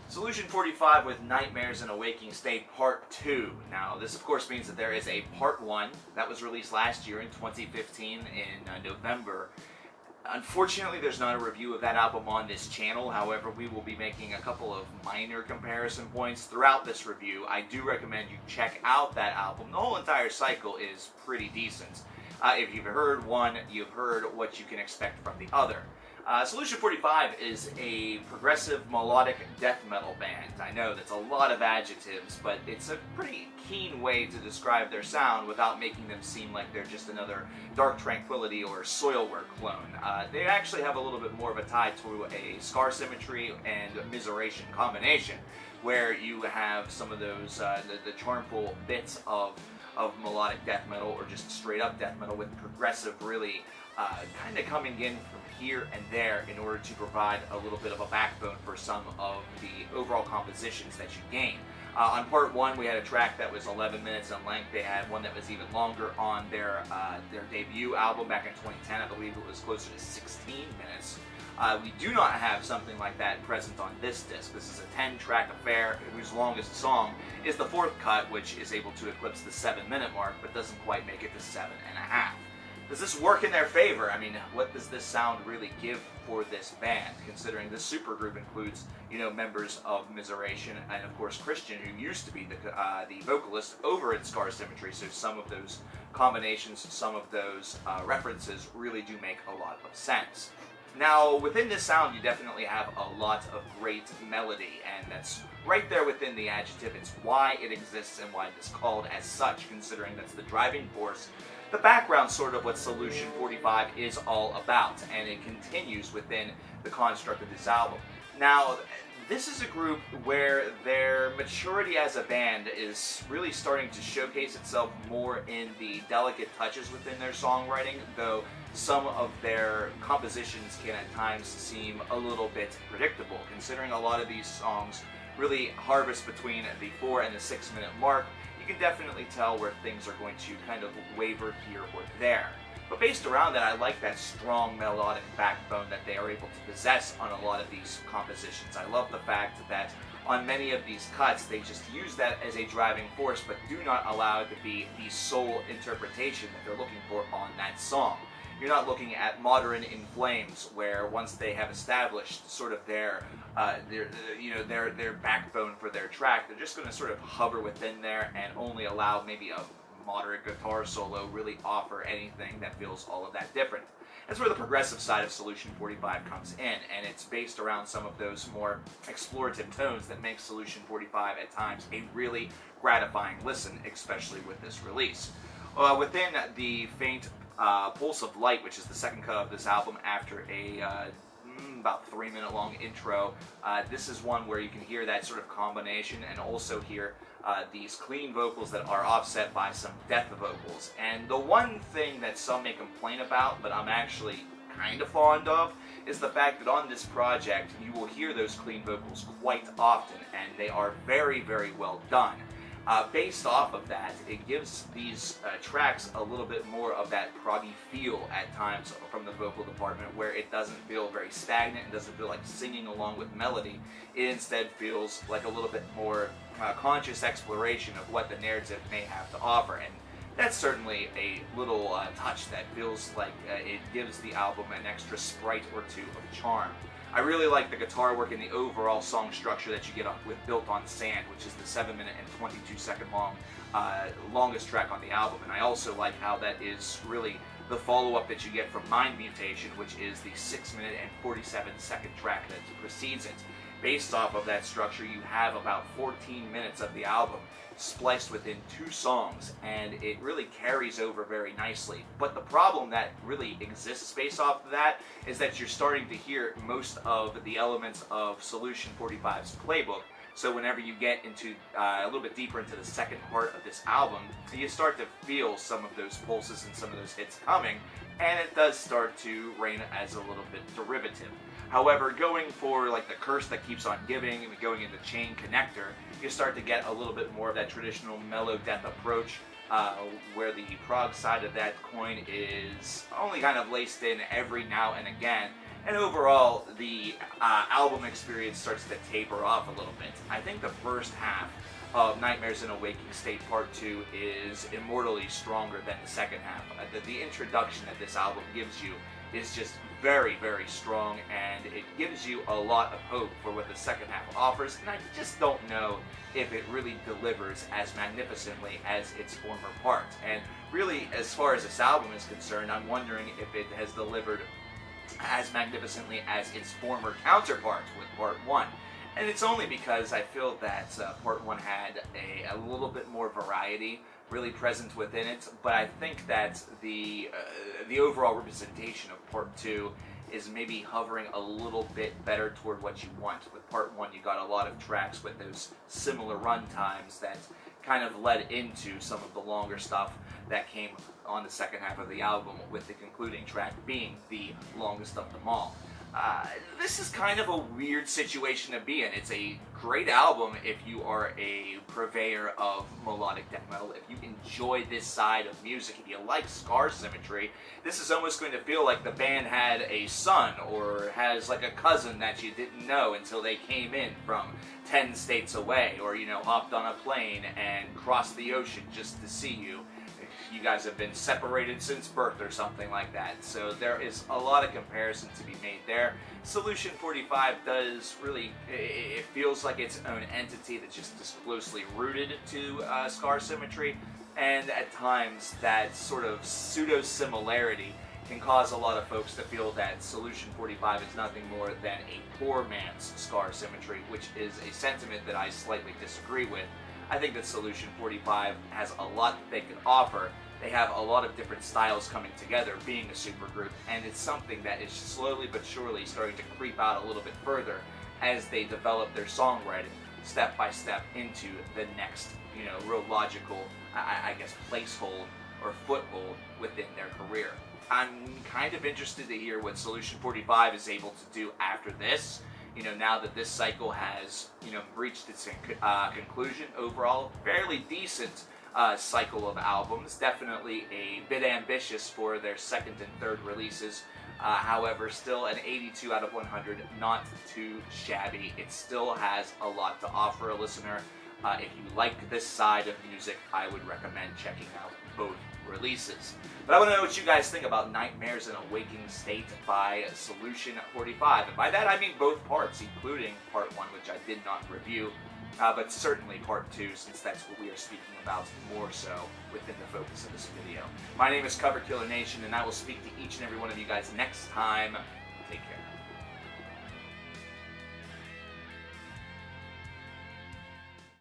Solution 45 with Nightmares in a Waking State Part 2. Now, this of course means that there is a Part 1 that was released last year in 2015 in November. Unfortunately, there's not a review of that album on this channel. However, we will be making a couple of minor comparison points throughout this review. I do recommend you check out that album. The whole entire cycle is pretty decent. If you've heard one, you've heard what you can expect from the other. Solution 45 is a progressive melodic death metal band. I know that's a lot of adjectives, but it's a pretty keen way to describe their sound without making them seem like they're just another Dark Tranquillity or Soilwork clone. They actually have a little bit more of a tie to a Scar Symmetry and Miseration combination, where you have some of those, the charmful bits of melodic death metal or just straight up death metal with progressive really kind of coming in from here and there in order to provide a little bit of a backbone for some of the overall compositions that you gain. On Part 1, we had a track that was 11 minutes in length. They had one that was even longer on their debut album back in 2010. I believe it was closer to 16 minutes. We do not have something like that present on this disc. This is a 10-track affair whose longest song is the fourth cut, which is able to eclipse the 7-minute mark, but doesn't quite make it to 7.5. Does this work in their favor? I mean, what does this sound really give for this band, considering this supergroup includes, members of Miseration and, of course, Christian, who used to be the vocalist over in Scar Symmetry, so some of those combinations, some of those references really do make a lot of sense. Now, within this sound, you definitely have a lot of great melody, and that's right there within the adjective. It's why it exists and why it's called as such, considering that's the driving force. The background sort of what Solution 45 is all about, and it continues within the construct of this album. Now, this is a group where their maturity as a band is really starting to showcase itself more in the delicate touches within their songwriting, though some of their compositions can at times seem a little bit predictable, considering a lot of these songs really harvest between the 4 and the 6 minute mark. You can definitely tell where things are going to kind of waver here or there. But based around that, I like that strong melodic backbone that they are able to possess on a lot of these compositions. I love the fact that on many of these cuts, they just use that as a driving force, but do not allow it to be the sole interpretation that they're looking for on that song. You're not looking at Modern in Flames, where once they have established sort of their backbone for their track, they're just going to sort of hover within there and only allow maybe a moderate guitar solo really offer anything that feels all of that different. That's where the progressive side of Solution 45 comes in, and it's based around some of those more explorative tones that make Solution 45 at times a really gratifying listen, especially with this release. Within the faint Pulse of Light, which is the second cut of this album after a about 3 minute long intro, this is one where you can hear that sort of combination and also hear these clean vocals that are offset by some death vocals. And the one thing that some may complain about, but I'm actually kind of fond of, is the fact that on this project you will hear those clean vocals quite often, and they are very, very well done. Based off of that, it gives these tracks a little bit more of that proggy feel at times from the vocal department, where it doesn't feel very stagnant, it doesn't feel like singing along with melody. It instead feels like a little bit more conscious exploration of what the narrative may have to offer, and that's certainly a little touch that feels like it gives the album an extra sprite or two of charm. I really like the guitar work and the overall song structure that you get with Built on Sand, which is the 7 minute and 22 second long longest track on the album. And I also like how that is really the follow-up that you get from Mind Mutation, which is the 6 minute and 47 second track that precedes it. Based off of that structure, you have about 14 minutes of the album spliced within 2 songs, and it really carries over very nicely. But the problem that really exists based off of that is that you're starting to hear most of the elements of Solution 45's playbook. So whenever you get into a little bit deeper into the second part of this album, you start to feel some of those pulses and some of those hits coming, and it does start to reign as a little bit derivative. However, going for like the Curse That Keeps on Giving and going into Chain Connector, you start to get a little bit more of that traditional mellow death approach, where the prog side of that coin is only kind of laced in every now and again, And overall, the album experience starts to taper off a little bit. I think the first half of Nightmares in a Waking State Part 2 is immortally stronger than the second half. The introduction that this album gives you is just very, very strong, and it gives you a lot of hope for what the second half offers, and I just don't know if it really delivers as magnificently as its former parts. And really, as far as this album is concerned, I'm wondering if it has delivered as magnificently as its former counterpart with Part 1. And it's only because I feel that Part 1 had a little bit more variety really present within it, but I think that the overall representation of Part 2 is maybe hovering a little bit better toward what you want. With Part 1, you got a lot of tracks with those similar run times that kind of led into some of the longer stuff that came on the second half of the album, with the concluding track being the longest of them all. This is kind of a weird situation to be in. It's a great album if you are a purveyor of melodic death metal, if you enjoy this side of music, if you like Scar Symmetry. This is almost going to feel like the band had a son, or has like a cousin that you didn't know until they came in from 10 states away, or, you know, hopped on a plane and crossed the ocean just to see you. You guys have been separated since birth or something like that. So there is a lot of comparison to be made there. Solution 45 does really, it feels like its own entity that's just as closely rooted to Scar Symmetry, and at times that sort of pseudo-similarity can cause a lot of folks to feel that Solution 45 is nothing more than a poor man's Scar Symmetry, which is a sentiment that I slightly disagree with. I think that Solution 45 has a lot that they can offer. They have a lot of different styles coming together, being a supergroup, and it's something that is slowly but surely starting to creep out a little bit further as they develop their songwriting step by step into the next, you know, real logical, I guess, placehold or foothold within their career. I'm kind of interested to hear what Solution 45 is able to do after this. You know, now that this cycle has, you know, reached its conclusion. Overall, fairly decent cycle of albums. Definitely a bit ambitious for their second and third releases. However, still an 82 out of 100, not too shabby. It still has a lot to offer a listener. If you like this side of music, I would recommend checking out both releases. But I want to know what you guys think about Nightmares in a Waking State by Solution 45. And by that I mean both parts, including Part 1, which I did not review, but certainly Part 2, since that's what we are speaking about more so within the focus of this video. My name is coverkillernation, and I will speak to each and every one of you guys next time. Take care.